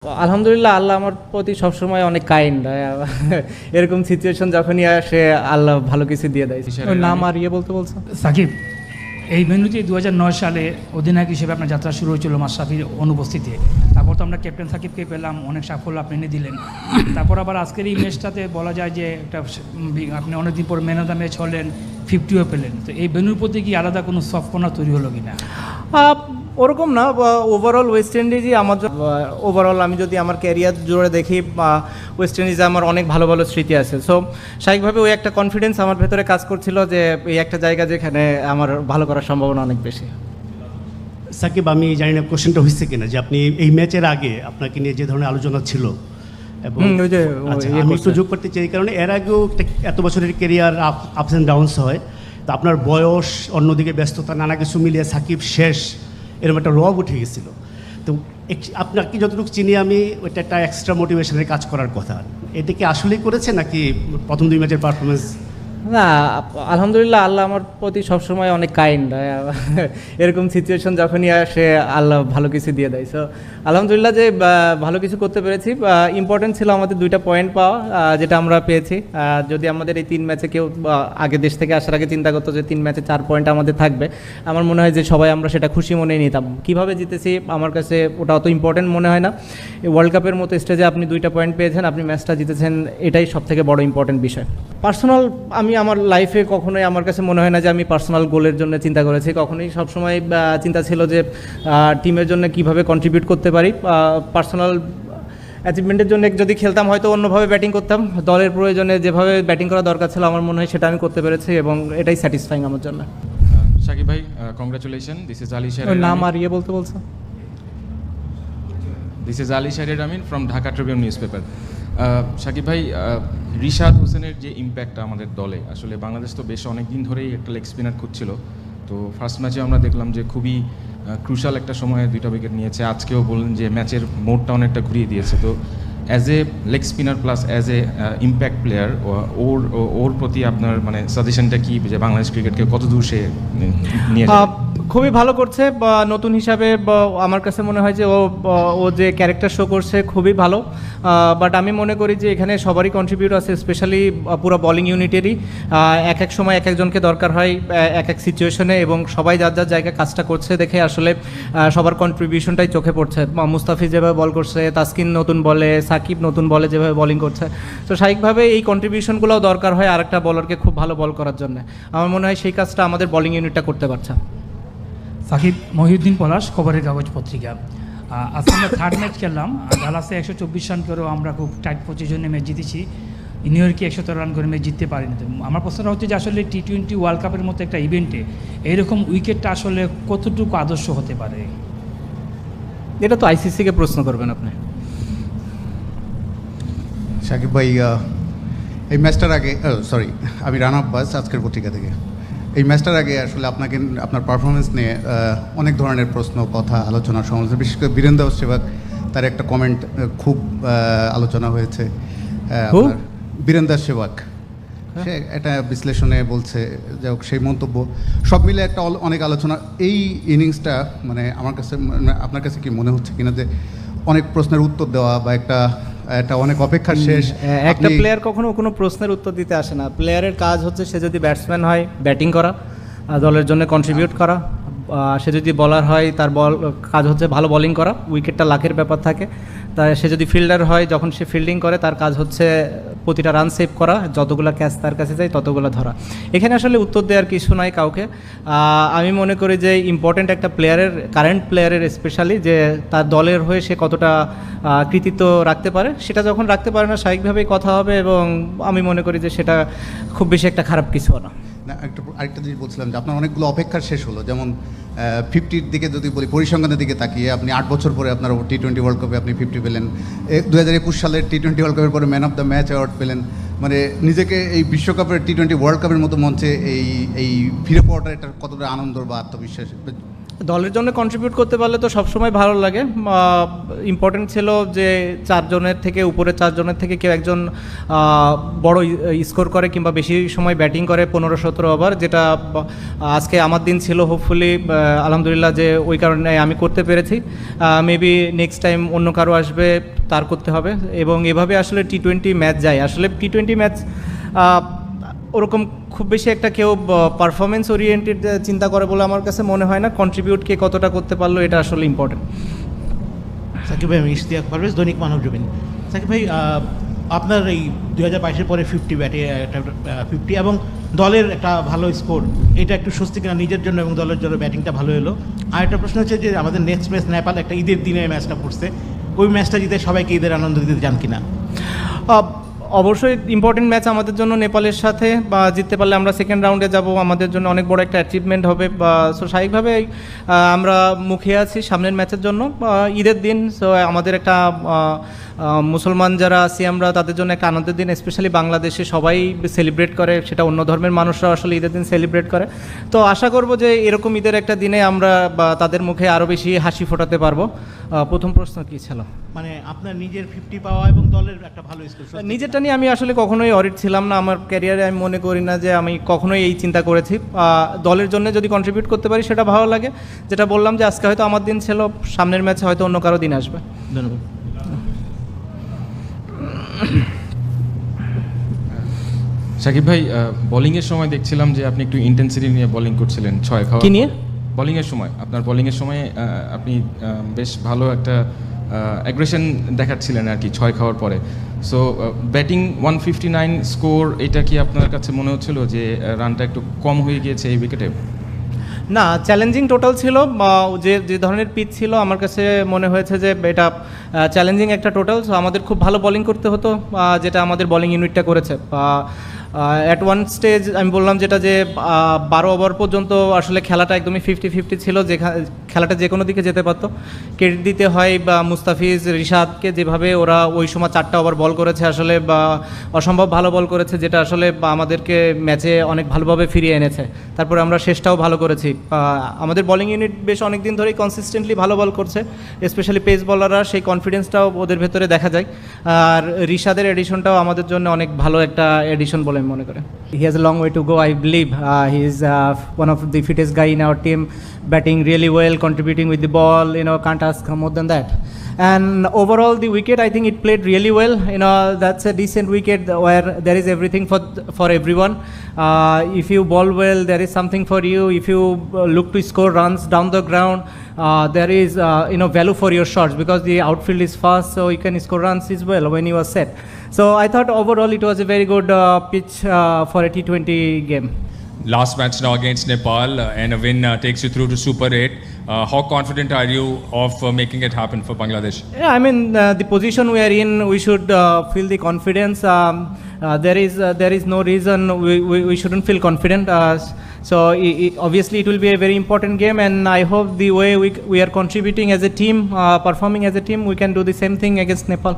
আলহামদুলিল্লাহ আল্লাহ আমার প্রতি সবসময় অনেক কাইন্ড। এরকম সিচুয়েশন যখনই আসে আল্লাহ ভালো কিছু দিয়ে দেয়। ওর নাম আর বলতে বলছো সাকিব, এই ভেন্যুতে 2009 সালে অধিনায়ক হিসেবে আপনার যাত্রা শুরু হয়েছিল মাশরাফির অনুপস্থিতিতে। তারপর তো আমরা ক্যাপ্টেন সাকিবকে পেলাম, অনেক সাফল্য আপনি এনে দিলেন। তারপর আবার আজকের এই ম্যাচটাতে বলা যায় যে একটা আপনি অনেকদিন পর ম্যান অফ দ্য ম্যাচ হলেন, 50ও পেলেন। তো এই ভেন্যুর প্রতি কি আলাদা কোনো সফটকর্নার তৈরি হলো কিনা? ওরকম না, ওভারঅল ওয়েস্ট ইন্ডিজই আমার ওভারঅল আমি যদি আমার ক্যারিয়ার জুড়ে দেখি, ওয়েস্ট ইন্ডিজে আমার অনেক ভালো ভালো স্মৃতি আছে। সো স্বাভাবিকভাবে ওই একটা কনফিডেন্স আমার ভেতরে কাজ করছিল যে এই একটা জায়গা যেখানে আমার ভালো করার সম্ভাবনা অনেক বেশি। সাকিব, আমি জানি না কোশ্চেনটা হয়েছে কিনা, যে আপনি এই ম্যাচের আগে আপনাকে নিয়ে যে ধরনের আলোচনা ছিল এবং আমি একটু যোগ করতে চাই, এই কারণে এর আগেও এত বছরের কেরিয়ার আপস অ্যান্ড ডাউনস হয়। তো আপনার বয়স, অন্যদিকে ব্যস্ততা, নানা কিছু মিলিয়ে সাকিব শেষ এরকম একটা রব উঠে গেছিল। তো আপনাকে যতটুকু চিনি আমি, ওইটা একটা এক্সট্রা মোটিভেশনের কাজ করার কথা। এটা কি আসলেই করেছে নাকি প্রথম 2 ম্যাচের পারফরমেন্স? না, আলহামদুলিল্লাহ আল্লাহ আমার প্রতি সবসময় অনেক কাইন্ড। এরকম সিচুয়েশন যখনই আসে আল্লাহ ভালো কিছু দিয়ে দেয়। সো আলহামদুলিল্লাহ যে ভালো কিছু করতে পেরেছি। ইম্পর্টেন্ট ছিল আমাদের 2টা পয়েন্ট পাওয়া, যেটা আমরা পেয়েছি। যদি আমাদের এই 3 ম্যাচে কেউ আগে দেশ থেকে আসার আগে চিন্তা করতো যে 3 ম্যাচে 4 পয়েন্ট আমাদের থাকবে, আমার মনে হয় যে সবাই আমরা সেটা খুশি মনে নিতাম। কীভাবে জিতেছি আমার কাছে ওটা অত ইম্পর্টেন্ট মনে হয় না। ওয়ার্ল্ড কাপের মতো স্টেজে আপনি 2টা পয়েন্ট পেয়েছেন, আপনি ম্যাচটা জিতেছেন, এটাই সবথেকে বড় ইম্পর্টেন্ট বিষয়। পার্সোনাল আমি আমার লাইফে কখনোই আমার কাছে মনে হয় না যে আমি পার্সোনাল গোলের জন্য চিন্তা করেছি। কখনোই সবসময় চিন্তা ছিল যে টিমের জন্য কিভাবে কন্ট্রিবিউট করতে পারি। পার্সোনাল অ্যাচিভমেন্টের জন্য যদি খেলতাম হয়তো অন্যভাবে ব্যাটিং করতাম। দলের প্রয়োজনে যেভাবে ব্যাটিং করা দরকার ছিল আমার মনে হয় সেটা আমি করতে পেরেছি এবং এটাই স্যাটিসফাইং আমার জন্য। সাকিব ভাই, congratulation. This is Ali Shahriar. ওর নাম আর বলতে বলছো? This is Ali Shahriar Amin from Dhaka Tribune news paper. Shakib ভাই, রিশাদ হোসেনের যে ইম্প্যাক্টটা আমাদের দলে, আসলে বাংলাদেশ তো বেশ অনেক দিন ধরেই একটা লেগ স্পিনার খুঁজছিল। তো ফার্স্ট ম্যাচে আমরা দেখলাম যে খুবই ক্রুশাল একটা সময়ে 2টা উইকেট নিয়েছে। আজকেও বললেন যে ম্যাচের মোডটা অনেকটা ঘুরিয়ে দিয়েছে। তো as a leg spinner plus as a impact player, ওর প্রতি আপনার মানে সাজেশনটা কি, যে বাংলাদেশ ক্রিকেটকে কত দূর সে নিয়ে যাবে? খুবই ভালো করছে। নতুন হিসাবে আমার কাছে মনে হয় যে ও যে ক্যারেক্টার শো করছে খুবই ভালো। বাট আমি মনে করি যে এখানে সবারই কন্ট্রিবিউট আছে, স্পেশালি পুরো বোলিং ইউনিটেরই। এক এক সময় এক একজনকে দরকার হয় এক এক সিচুয়েশনে, এবং সবাই যার যার জায়গায় কাজটা করছে দেখে আসলে সবার কন্ট্রিবিউশনটাই চোখে পড়ছে। মুস্তাফিজ যেভাবে বল করছে, তাসকিন নতুন বলে, সাকিব নতুন বলে যেভাবে বোলিং করছে, তো স্বাভাবিকভাবে এই কন্ট্রিবিউশনগুলোও দরকার হয় আরেকটা বলারকে খুব ভালো বল করার জন্য। আমার মনে হয় সেই কাজটা আমাদের বোলিং ইউনিটটা করতে পারছে। সাকিব, মহিউদ্দিন পলাশ, খবরের কাগজ পত্রিকা। আজকে আমরা 3rd ম্যাচ খেললাম। ডালাসে 124 রান করেও আমরা খুব টাইট পজিশনে ম্যাচ জিতেছি। নিউ ইয়র্কে 117 রান করে ম্যাচ জিততে পারিনি। তো আমার প্রশ্নটা হচ্ছে যে আসলে T20 ওয়ার্ল্ড কাপের মতো একটা ইভেন্টে এইরকম উইকেটটা আসলে কতটুকু আদর্শ হতে পারে? এটা তো আইসিসিকে প্রশ্ন করবেন আপনি। সাকিব ভাই, এই ম্যাচটার আগে আমি রান আব্বাস, আজকের পত্রিকা থেকে। এই ম্যাচটার আগে আসলে আপনাকে আপনার পারফরমেন্স নিয়ে অনেক ধরনের প্রশ্ন, কথা, আলোচনা, সমালোচনা, বিশেষ করে বীরেন্দ্র সেবাগ তার একটা কমেন্ট খুব আলোচনা হয়েছে। বীরেন্দ্র সেবাগ সে একটা বিশ্লেষণে বলছে, যাই হোক সেই মন্তব্য সব মিলে একটা অনেক আলোচনা। এই ইনিংসটা মানে আমার কাছে, আপনার কাছে কি মনে হচ্ছে কিনা যে অনেক প্রশ্নের উত্তর দেওয়া বা এটা অনেক অপেক্ষার শেষ? একটা প্লেয়ার কখনো কোনো প্রশ্নের উত্তর দিতে আসে না। প্লেয়ারের কাজ হচ্ছে সে যদি ব্যাটসম্যান হয় ব্যাটিং করা, দলের জন্য কন্ট্রিবিউট করা। সে যদি বলার হয় তার কাজ হচ্ছে ভালো বোলিং করা, উইকেটটা লাখের ব্যাপার থাকে। তাই সে যদি ফিল্ডার হয়, যখন সে ফিল্ডিং করে তার কাজ হচ্ছে প্রতিটা রান সেভ করা, যতগুলো ক্যাচ তার কাছে যায় ততগুলো ধরা। এখানে আসলে উত্তর দেওয়ার কিছু নাই কাউকে। আমি মনে করি যে ইম্পর্টেন্ট একটা প্লেয়ারের, কারেন্ট প্লেয়ারের স্পেশালি, যে তার দলের হয়ে সে কতটা কৃতিত্ব রাখতে পারে। সেটা যখন রাখতে পারে না, স্বাভাবিকভাবেই কথা হবে, এবং আমি মনে করি যে সেটা খুব বেশি একটা খারাপ কিছু না। আরেকটা জিনিস বলছিলাম যে আপনার অনেকগুলো অপেক্ষার শেষ হলো, যেমন 50-র দিকে যদি বলি, পরিসংখ্যানের দিকে তাকিয়ে আপনি 8 বছর পরে আপনার T20 ওয়ার্ল্ড কাপে আপনি 50 পেলেন। 2021 সালের T20 ওয়ার্ল্ড কাপের পরে man of the match award পেলেন। মানে নিজেকে এই বিশ্বকাপের T20 ওয়ার্ল্ড কাপের মতো মঞ্চে এই ফিরে পাওয়াটা, এটা কতটা আনন্দ বা আত্মবিশ্বাস? দলের জন্য কন্ট্রিবিউট করতে পারলে তো সবসময় ভালো লাগে। ইম্পর্টেন্ট ছিল যে 4 জনের থেকে উপরে 4 জনের থেকে কেউ একজন বড় স্কোর করে কিংবা বেশি সময় ব্যাটিং করে 15-17 ওভার, যেটা আজকে আমার দিন ছিল। হোপফুলি আলহামদুলিল্লাহ যে ওই কারণে আমি করতে পেরেছি। মেবি নেক্সট টাইম অন্য কারো আসবে, তার করতে হবে। এবং এভাবে আসলে টি-20 ম্যাচ যায়। আসলে টি-20 ম্যাচ ওরকম খুব বেশি একটা কেউ পারফরমেন্স ওরিয়েন্টেড চিন্তা করে বলে আমার কাছে মনে হয় না। কন্ট্রিবিউট কে কতটা করতে পারলো এটা আসলে ইম্পর্টেন্ট। সাকিব ভাই, আমি ইশতিয়াক পারভেজ, দৈনিক মানবজমিন। সাকিব ভাই, আপনার এই 2022-এর পরে 50 ব্যাটে একটা 50 এবং দলের একটা ভালো স্কোর, এটা একটু স্বস্তি কিনা নিজের জন্য এবং দলের জন্য? ব্যাটিংটা ভালো এলো। আর একটা প্রশ্ন হচ্ছে যে আমাদের নেক্সট ম্যাচ নেপাল, একটা ঈদের দিনে ম্যাচটা পড়ছে, ওই ম্যাচটা জিতে সবাইকে ঈদের আনন্দ দিতে চান কিনা? অবশ্যই ইম্পর্টেন্ট ম্যাচ আমাদের জন্য নেপালের সাথে, বা জিততে পারলে আমরা সেকেন্ড রাউন্ডে যাব, আমাদের জন্য অনেক বড় একটা অ্যাচিভমেন্ট হবে। সো স্বাভাবিকভাবে আমরা মুখিয়ে আছি সামনের ম্যাচের জন্য। ঈদের দিন, সো আমাদের একটা মুসলমান যারা আছি আমরা, তাদের জন্য একটা আনন্দের দিন। স্পেশালি বাংলাদেশে সবাই সেলিব্রেট করে, সেটা অন্য ধর্মের মানুষরাও আসলে ঈদের দিন সেলিব্রেট করে। তো আশা করব যে এরকম ঈদের একটা দিনে আমরা তাদের মুখে আরও বেশি হাসি ফোটাতে পারবো। প্রথম প্রশ্ন কী ছিল? মানে আপনার নিজের 50 পাওয়া এবং দলের একটা ভালো স্কোর। নিজেরটা নিয়ে আমি আসলে কখনোই অরিড ছিলাম না আমার ক্যারিয়ারে। আমি মনে করি না যে আমি কখনোই এই চিন্তা করেছি। দলের জন্য যদি কন্ট্রিবিউট করতে পারি সেটা ভালো লাগে। যেটা বললাম যে আজকে হয়তো আমার দিন ছিল, সামনের ম্যাচে হয়তো অন্য কারো দিন আসবে। ধন্যবাদ। সাকিব ভাই, বোলিংয়ের সময় দেখছিলাম যে আপনি একটু ইন্টেন্সিটি নিয়ে বোলিং করছিলেন 6 খাওয়া। কি নিয়ে? বোলিংয়ের সময়, আপনার বোলিংয়ের সময় আপনি বেশ ভালো একটা অ্যাগ্রেশন দেখাচ্ছিলেন আর কি 6 খাওয়ার পরে। সো ব্যাটিং 159 স্কোর, এটা কি আপনার কাছে মনে হচ্ছিল যে রানটা একটু কম হয়ে গিয়েছে এই উইকেটে? না, চ্যালেঞ্জিং টোটাল ছিল। যে যে ধরনের পিচ ছিল আমার কাছে মনে হয়েছে যে এটা চ্যালেঞ্জিং একটা টোটাল। সো আমাদের খুব ভালো বোলিং করতে হতো, যেটা আমাদের বোলিং ইউনিটটা করেছে। অ্যাট ওয়ান স্টেজ আমি বললাম যেটা যে 12 ওভার পর্যন্ত আসলে খেলাটা একদমই 50-50 ছিল, যে খেলাটা যে কোনো দিকে যেতে পারতো। ক্রেডিট দিতে হয় বা মুস্তাফিজ, রিশাদকে, যেভাবে ওরা ওই সময় 4টা ওভার বল করেছে আসলে, বা অসম্ভব ভালো বল করেছে, যেটা আসলে আমাদেরকে ম্যাচে অনেক ভালোভাবে ফিরিয়ে এনেছে। তারপরে আমরা শেষটাও ভালো করেছি। আমাদের বোলিং ইউনিট বেশ অনেক দিন ধরেই কনসিস্টেন্টলি ভালো বল করছে, স্পেশালি পেস বলাররা, সেই কনফিডেন্সটাও ওদের ভেতরে দেখা যায়। আর রিশাদের এডিশনটাও আমাদের জন্য অনেক ভালো একটা এডিশন বলে আমি মনে করি। He has a long way to go, I believe. He is one of the fittest guy in our team, batting really well, contributing with the ball, can't ask more than that. And overall the wicket, I think it played really well. That's a decent wicket where there is everything for everyone. If you bowl well, there is something for you. If you look to score runs down the ground, there is value for your shots, because the outfield is fast, so you can score runs as well when you are set. So I thought overall it was a very good pitch for a T20 game. Last match now against Nepal, and a win takes you through to Super 8. How confident are you of making it happen for Bangladesh? Yeah, I mean, the position we are in, we should feel the confidence. There is no reason we shouldn't feel confident. So obviously it will be a very important game, and I hope the way we are contributing as a team, performing as a team, we can do the same thing against Nepal.